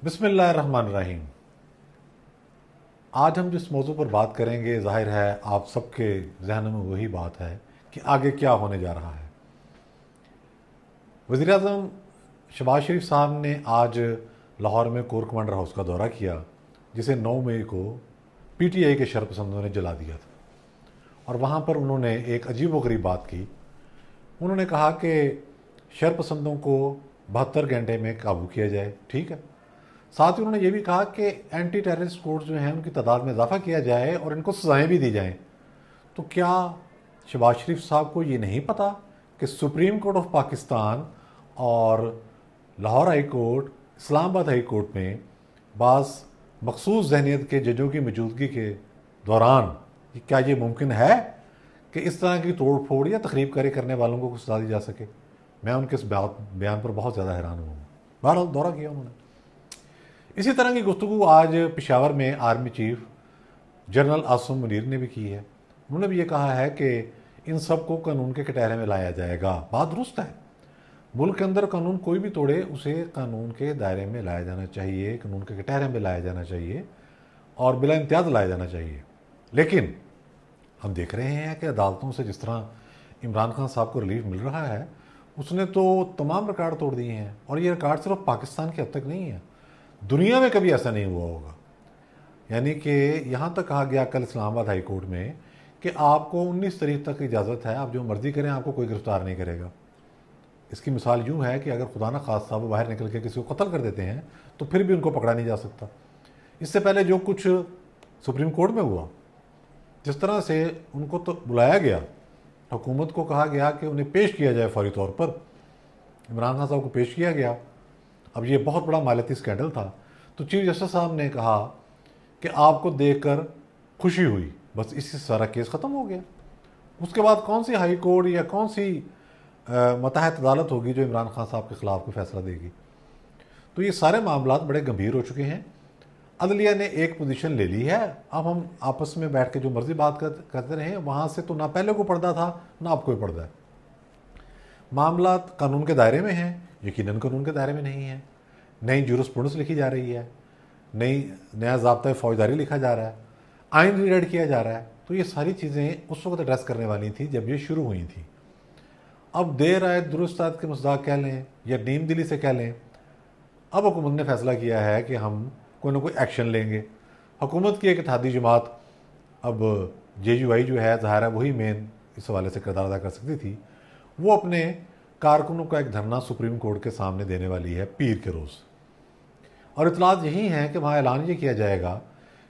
बिस्मिल्लाहिर्रहमानिर्रहीम। आज हम जिस मौजू पर बात करेंगे, जाहिर है आप सबके जहन में वही बात है कि आगे क्या होने जा रहा है। वज़ीर-ए-आज़म शहबाज शरीफ साहब ने आज लाहौर में कोर कमांडर हाउस का दौरा किया, जिसे 9 मई को पीटीआई के शरपसंदों ने जला दिया था। और वहाँ पर उन्होंने एक अजीबोगरीब बात की। उन्होंने कहा कि शरपसंदों को 72 घंटे में काबू किया जाए, ठीक है। साथ ही उन्होंने ये भी कहा कि एंटी टेररिस्ट कोर्ट जो हैं उनकी तादाद में इजाफा किया जाए और इनको सजाएं भी दी जाएं। तो क्या शहबाज शरीफ साहब को ये नहीं पता कि सुप्रीम कोर्ट ऑफ पाकिस्तान और Lahore high court, Islamabad high court में बाज़ मखसूस जहनीत के जजों की मौजूदगी के दौरान क्या ये मुमकिन है कि इस तरह की तोड़ फोड़ या तकरीब कारी करने वालों को सजा दी जा सके। मैं उनके इस बयान पर बहुत ज़्यादा हैरान हुआ। बहरहाल दौरा किया उन्होंने। इसी तरह की गुफ्तगू आज पेशावर में army chief general Asim Munir ने भी की है। उन्होंने भी ये कहा है कि इन सब को कानून के कटहरे में लाया जाएगा। बात दुरुस्त है, मुल्क के अंदर कानून कोई भी तोड़े उसे कानून के दायरे में लाया जाना चाहिए, कानून के कटहरे में लाया जाना चाहिए और बिला इम्तियाज लाया जाना चाहिए। लेकिन हम देख रहे हैं कि अदालतों से जिस तरह इमरान खान साहब को रिलीफ मिल रहा है, उसने तो तमाम रिकॉर्ड तोड़ दिए हैं। और ये रिकॉर्ड सिर्फ पाकिस्तान के हद तक नहीं है, दुनिया में कभी ऐसा नहीं हुआ होगा। यानी कि यहाँ तक कहा गया कल इस्लामाबाद हाई कोर्ट में कि आपको 19 तारीख तक इजाज़त है, आप जो मर्ज़ी करें, आपको कोई गिरफ्तार नहीं करेगा। इसकी मिसाल यूँ है कि अगर खुदा न खास्ता वो बाहर निकल के किसी को कत्ल कर देते हैं तो फिर भी उनको पकड़ा नहीं जा सकता। इससे पहले जो कुछ सुप्रीम कोर्ट में हुआ, जिस तरह से उनको तो बुलाया गया, हुकूमत को कहा गया कि उन्हें पेश किया जाए फौरी तौर पर, इमरान खान साहब को पेश किया गया। अब ये बहुत बड़ा मालियाती स्कैंडल था। तो चीफ जस्टिस साहब ने कहा कि आपको देखकर खुशी हुई, बस इससे सारा केस ख़त्म हो गया। उसके बाद कौन सी हाई कोर्ट या कौन सी मतहत अदालत होगी जो इमरान खान साहब के ख़िलाफ़ कोई फैसला देगी। तो ये सारे मामला बड़े गंभीर हो चुके हैं। अदलिया ने एक पोजीशन ले ली है। अब हम आपस में बैठ के जो मर्जी बात करते रहें, वहाँ से तो ना पहले को पर्दा था ना अब कोई पर्दा है। मामला कानून के दायरे में हैं, यकीनन कानून के दायरे में नहीं है। नई जुरिस्प्रूडेंस लिखी जा रही है, नया ज़ाब्ता फौजदारी लिखा जा रहा है, आइन रीड किया जा रहा है। तो ये सारी चीज़ें उस वक्त एड्रेस करने वाली थी जब ये शुरू हुई थी। अब देर आए दुरुस्त के मजाक कह लें या नीम दिली से कह लें, अब हुकूमत ने फैसला किया है कि हम कोई ना कोई एक्शन लेंगे। हुकूमत की एक इत्तेहादी जमात, अब JUI जो है, ज़ाहिर है वही मेन इस हवाले से किरदार अदा कर सकती थी, वो अपने कारकुनों का एक धरना सुप्रीम कोर्ट के सामने देने वाली है पीर के रोज़। और इतलात यही है कि वहाँ ऐलान ये किया जाएगा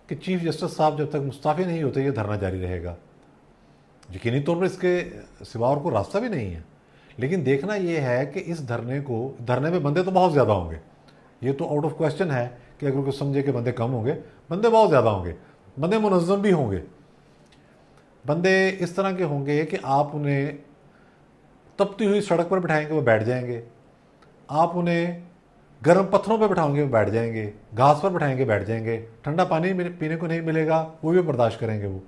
कि चीफ जस्टिस साहब जब तक मुस्ताफ़ी नहीं होते ये धरना जारी रहेगा। यकीनी तौर पर इसके सिवा और कोई रास्ता भी नहीं है। लेकिन देखना यह है कि इस धरने में बंदे तो बहुत ज़्यादा होंगे। ये तो आउट ऑफ क्वेश्चन है कि अगर कोई समझे कि बंदे कम होंगे, बंदे बहुत ज़्यादा होंगे। बंदे मुनज़्ज़म भी होंगे। बंदे इस तरह के होंगे कि आप उन्हें तपती हुई सड़क पर बिठाएंगे वो बैठ जाएंगे, आप उन्हें गर्म पत्थरों पर बिठाओगे वो बैठ जाएंगे, घास पर बिठाएंगे बैठ जाएंगे, ठंडा पानी पीने को नहीं मिलेगा वो भी बर्दाश्त करेंगे। वो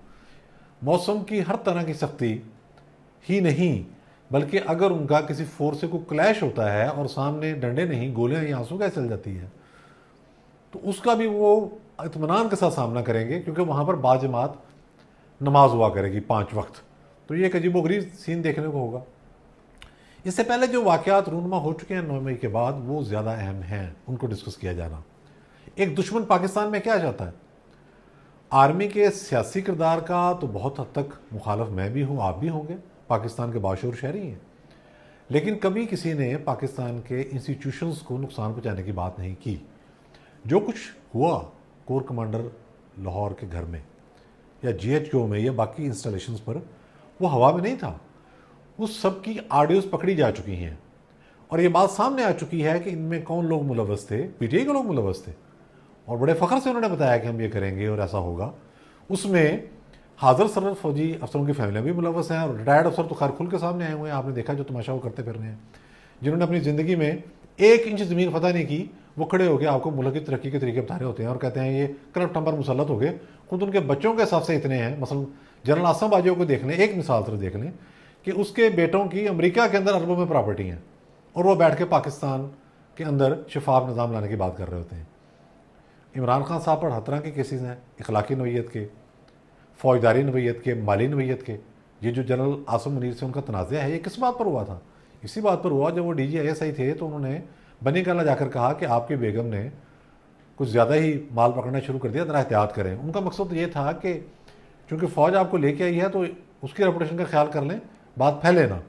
मौसम की हर तरह की सख्ती ही नहीं, बल्कि अगर उनका किसी फोर्स से कोई क्लैश होता है और सामने डंडे नहीं गोलियां या आंसू गैस चल जाती है, तो उसका भी वो इत्मीनान के साथ सामना करेंगे, क्योंकि वहाँ पर बाजमात नमाज हुआ करेगी 5 वक्त। तो ये एक अजीबोगरीब सीन देखने को होगा। इससे पहले जो वाक़यात रूनुमा हो चुके हैं 9 मई के बाद, वो ज़्यादा अहम हैं, उनको डिस्कस किया जाना। एक दुश्मन पाकिस्तान में क्या चाहता है? आर्मी के सियासी किरदार का तो बहुत हद तक मुखालफ मैं भी हूँ, आप भी होंगे, पाकिस्तान के बाशूर शहरी हैं। लेकिन कभी किसी ने पाकिस्तान के इंस्टीट्यूशंस को नुकसान पहुँचाने की बात नहीं की। जो कुछ हुआ कोर कमांडर लाहौर के घर में या GHQ में या बाकी इंस्टॉलेशंस पर, वो हवा में नहीं था। उस सब की ऑडियोज पकड़ी जा चुकी हैं और ये बात सामने आ चुकी है कि इनमें कौन लोग मुलव्वस थे। PTI के लोग मुलव्वस थे और बड़े फ़ख्र से उन्होंने बताया कि हम ये करेंगे और ऐसा होगा। उसमें हाजिर सरहद फौजी अफसरों की फैमिलियाँ भी मुलव्वस हैं और रिटायर्ड अफसर तो खैर खुल के सामने आए हुए हैं। आपने देखा जो तमाशा वो करते फिर रहे हैं, जिन्होंने अपनी ज़िंदगी में 1 इंच ज़मीन फतह नहीं की, वो खड़े होकर आपको मुल्क की तरक्की के तरीके बता रहे होते हैं और कहते हैं ये करप्ट नंबर मुसल्लत हो गए। खुद उनके बच्चों के हिसाब से इतने हैं। मसलन जनरल आसम बाजियों को देख लें, एक मिसाल से देख लें कि उसके बेटों की अमेरिका के अंदर अरबों में प्रॉपर्टी हैं और वो बैठ के पाकिस्तान के अंदर शफाफ निज़ाम लाने की बात कर रहे होते हैं। इमरान खान साहब पर हर तरह के केसेस हैं, इखलाकी नोयत के, फौजदारी नोयत के, माली नोयत के। ये जो जनरल आसम मुनीर से उनका तनाज़ा है, ये किस बात पर हुआ था? इसी बात पर हुआ जब वो DGISI थे तो उन्होंने बनी गाला जाकर कहा कि आपकी बेगम ने कुछ ज़्यादा ही माल पकड़ना शुरू कर दिया, ज़रा एहतियात करें। उनका मकसद तो ये था कि चूँकि फ़ौज आपको लेके आई है तो उसकी रेपुटेशन का ख्याल कर लें, बात फैले ना।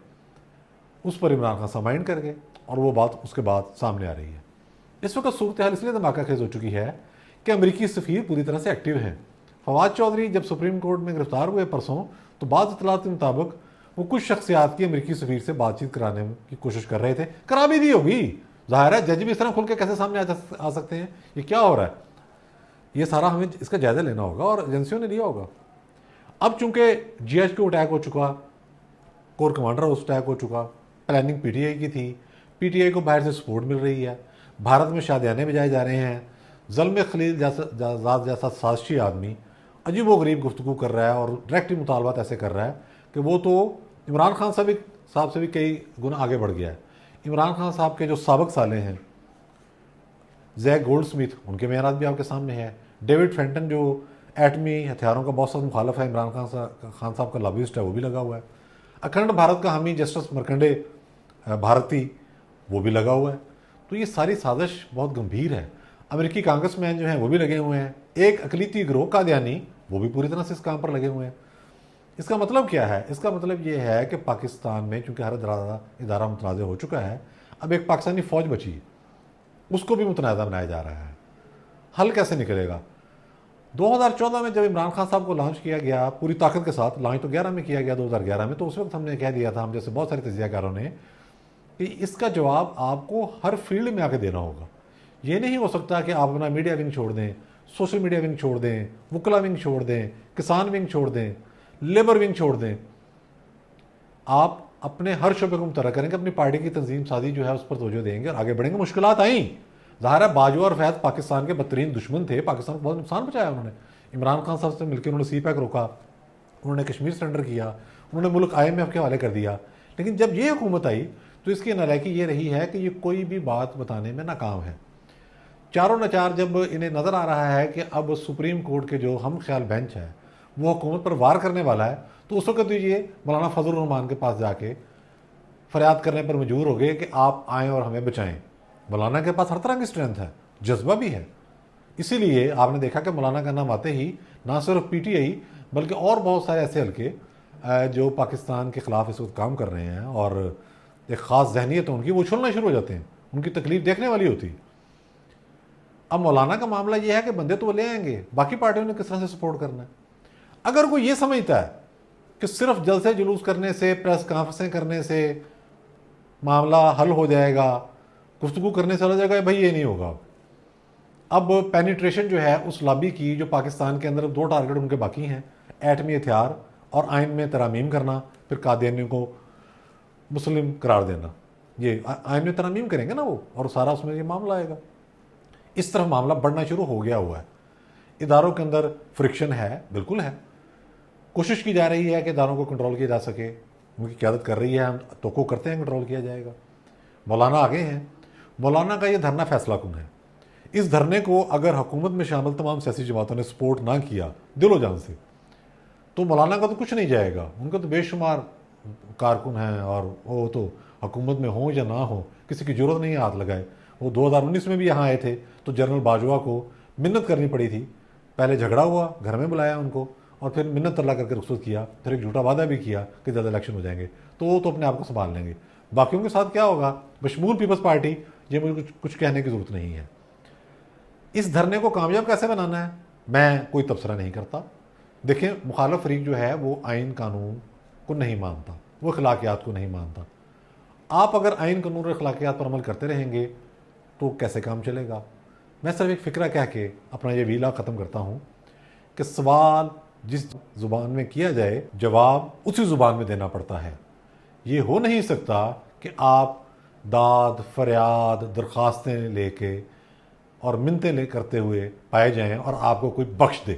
उस पर इमरान खान साहब माइंड कर गए और वो बात उसके बाद सामने आ रही है। इस वक्त सूरत हाल इसलिए धमाका खेज हो चुकी है कि अमरीकी सफ़ीर पूरी तरह से एक्टिव हैं। फवाद चौधरी जब सुप्रीम कोर्ट में गिरफ्तार हुए परसों, तो बाद इतलात के मुताबिक वो कुछ शख्सियात की अमरीकी सफ़ीर से बातचीत कराने की कोशिश कर रहे थे। करा भी दी होगी, ज़ाहिर है, जज भी इस तरह खुल के कैसे सामने आ सकते हैं? ये क्या हो रहा है? ये सारा हमें इसका जायज़ा लेना होगा और एजेंसियों ने लिया होगा। अब चूंकि GHQ अटैक हो चुका, कोर कमांडर हाउस अटैक हो चुका, प्लानिंग PTI की थी, PTI को बाहर से सपोर्ट मिल रही है, भारत में शादियाने बजाए जा रहे हैं, ज़ल्म खलील जैसा साजिशी आदमी अजीब व गरीब गुफ्तगू कर रहा है और डायरेक्टली मुतालबात ऐसे कर रहा है कि वो तो इमरान खान साहब से भी कई गुना आगे बढ़ गया है। इमरान खान साहब के जो साबिक साले हैं, जैक गोल्डस्मिथ, उनके मेयारात भी आपके सामने है। डेविड फेंटन जो एटमी हथियारों का बहुत सख्त मुखालफ है, इमरान खान साहब का लॉबिस्ट है, वो भी लगा हुआ है। अखंड भारत का हामी जस्टिस मरकंडे भारती, वो भी लगा हुआ है। तो ये सारी साजिश बहुत गंभीर है। अमेरिकी कांग्रेसमैन जो हैं वो भी लगे हुए हैं। एक अकलीती गिरोह कादियानी, वो भी पूरी तरह से इस काम पर लगे हुए हैं। इसका मतलब क्या है? इसका मतलब ये है कि पाकिस्तान में चूंकि हर इदारा मुतनाज़ हो चुका है, अब एक पाकिस्तानी फ़ौज बची है, उसको भी मुतनाज़ा बनाया जा रहा है। हल कैसे निकलेगा? 2014 में जब इमरान खान साहब को लॉन्च किया गया पूरी ताकत के साथ, लॉन्च तो 11 में किया गया, 2011 में, तो उस वक्त हमने कह दिया था, हम जैसे बहुत सारे तजियाकारों ने, कि इसका जवाब आपको हर फील्ड में आके देना होगा। ये नहीं हो सकता कि आप अपना मीडिया विंग छोड़ दें, सोशल मीडिया विंग छोड़ दें, वकला विंग छोड़ दें, किसान विंग छोड़ दें, लेबर विंग छोड़ दें। आप अपने हर शोबे को मुतर्रा करेंगे, अपनी पार्टी की तंजीम साजी जो है उस पर तवज्जो देंगे और आगे बढ़ेंगे। मुश्किलात आई, ज़ाहिर है, बाजवा और फैज़ पाकिस्तान के बदतरीन दुश्मन थे, पाकिस्तान को बहुत नुकसान पहुंचाया उन्होंने। इमरान खान साहब से मिलकर उन्होंने CPEC रोका, उन्होंने कश्मीर सरेंडर किया, उन्होंने मुल्क IMF के हवाले कर दिया। लेकिन जब ये हुकूमत आई तो इसकी नालायकी ये रही है कि ये कोई भी बात बताने में नाकाम है। चारों नचार जब इन्हें नज़र आ रहा है कि अब सुप्रीम कोर्ट के जो हम ख्याल बेंच है वो हुकूमत पर वार करने वाला है, तो उस वक्त ये मौलाना फजल रहमान के पास जाके फरियाद करने पर मजबूर हो गए कि आप आएँ और हमें बचाएं। मौलाना के पास हर तरह की स्ट्रेंथ है, जज्बा भी है। इसीलिए आपने देखा कि मौलाना का नाम आते ही ना सिर्फ PTI बल्कि और बहुत सारे ऐसे हल्के जो पाकिस्तान के ख़िलाफ़ इस वक्त काम कर रहे हैं और एक ख़ास जहनीत है उनकी, वो उछलना शुरू हो जाते हैं। उनकी तकलीफ देखने वाली होती है। अब मौलाना का मामला यह है कि बंदे तो वो ले आएंगे, बाकी पार्टियों ने किस तरह से सपोर्ट करना है। अगर कोई ये समझता है कि सिर्फ जलसे जुलूस करने से, प्रेस कॉन्फ्रेंसें करने से मामला हल हो जाएगा, गुफ्तगू करने से हो जाएगा, भाई ये नहीं होगा। अब पेनिट्रेशन जो है उस लॉबी की, जो पाकिस्तान के अंदर 2 टारगेट उनके बाकी हैं, एटमी हथियार और आइन में तरामीम करना, फिर कादियानियों को मुस्लिम करार देना। ये आइन में तरामीम करेंगे ना वो, और सारा उसमें ये मामला आएगा। इस तरफ मामला बढ़ना शुरू हो गया हुआ है। इदारों के अंदर फ्रिक्शन है, बिल्कुल है। कोशिश की जा रही है कि इदारों को कंट्रोल किया जा सके, उनकी क़यादत कर रही है, हम तो करते हैं कंट्रोल किया जाएगा। मौलाना आगे हैं। मौलाना का ये धरना फैसला कुन है। इस धरने को अगर हुकूमत में शामिल तमाम सियासी जमातों ने सपोर्ट ना किया दिलो जान से, तो मौलाना का तो कुछ नहीं जाएगा। उनका तो बेशुमार कारकुन हैं और वो तो हुकूमत में हो या ना हो, किसी की जरूरत नहीं हाथ लगाए। वो 2019 में भी यहाँ आए थे तो जनरल बाजवा को मिन्नत करनी पड़ी थी। पहले झगड़ा हुआ, घर में बुलाया उनको और फिर मिन्नत तरला करके रुखसत किया, फिर एक झूठा वादा भी किया कि जल्द इलेक्शन हो जाएंगे तो वो तो अपने आप को संभाल लेंगे। बाकियों के साथ क्या होगा? बशमूल पीपल्स पार्टी, ये मुझे कुछ कहने की जरूरत नहीं है। इस धरने को कामयाब कैसे बनाना है, मैं कोई तबसरा नहीं करता। देखें, मुखालिफ फरीक जो है वो आइन कानून को नहीं मानता, वो अखलाकियात को नहीं मानता। आप अगर आइन कानून और अखलाकियात पर अमल करते रहेंगे तो कैसे काम चलेगा? मैं सिर्फ एक फ़िक्रा कह के अपना ये वीला ख़त्म करता हूँ कि सवाल जिस ज़ुबान में किया जाए, जवाब उसी ज़ुबान में देना पड़ता है। ये हो नहीं सकता कि आप दाद फरियाद दरख्वास्तें लेके और मिन्नतें ले करते हुए पाए जाएं और आपको कोई बख्श दे।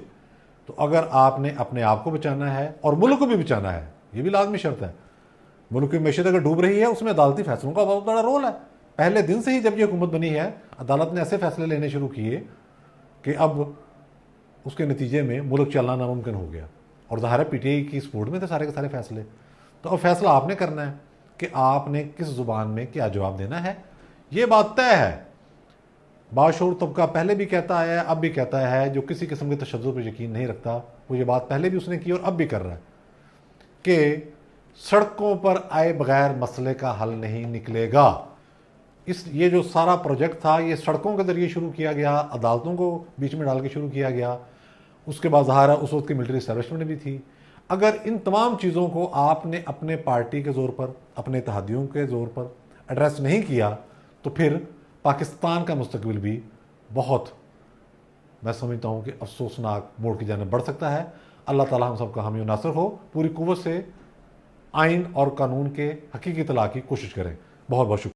तो अगर आपने अपने आप को बचाना है और मुल्क को भी बचाना है, ये भी लाजमी शर्त है। मुल्क की मैशत अगर डूब रही है, उसमें अदालती फैसलों का बहुत बड़ा रोल है। पहले दिन से ही जब ये हुकूमत बनी है, अदालत ने ऐसे फैसले लेने शुरू किए कि अब उसके नतीजे में मुल्क चलना नामुमकिन हो गया। और ज़ाहिर है पीटीआई की सपोर्ट में थे सारे के सारे फैसले। तो अब फैसला आपने करना है कि आपने किस ज़ुबान में क्या जवाब देना है। ये बात तय है, बाशऊर तबका पहले भी कहता है, अब भी कहता है, जो किसी किस्म के तशद्दुद पर यकीन नहीं रखता, वो ये बात पहले भी उसने की और अब भी कर रहा है कि सड़कों पर आए बगैर मसले का हल नहीं निकलेगा। ये जो सारा प्रोजेक्ट था, ये सड़कों के ज़रिए शुरू किया गया, अदालतों को बीच में डाल के शुरू किया गया। उसके बाद ज़ाहिर है उस वक्त की मिलिट्री एस्टैब्लिशमेंट भी थी। अगर इन तमाम चीज़ों को आपने अपने पार्टी के ज़ोर पर, अपने इत्तेहादियों के ज़ोर पर एड्रेस नहीं किया, तो फिर पाकिस्तान का मुस्तकबिल भी बहुत, मैं समझता हूँ कि अफसोसनाक मोड़ की जानिब बढ़ सकता है। अल्लाह ताला हम सबका हामी नासिर हो। पूरी कुव्वत से आइन और कानून के हकीकी इत्तला की कोशिश करें। बहुत बहुत शुक्रिया।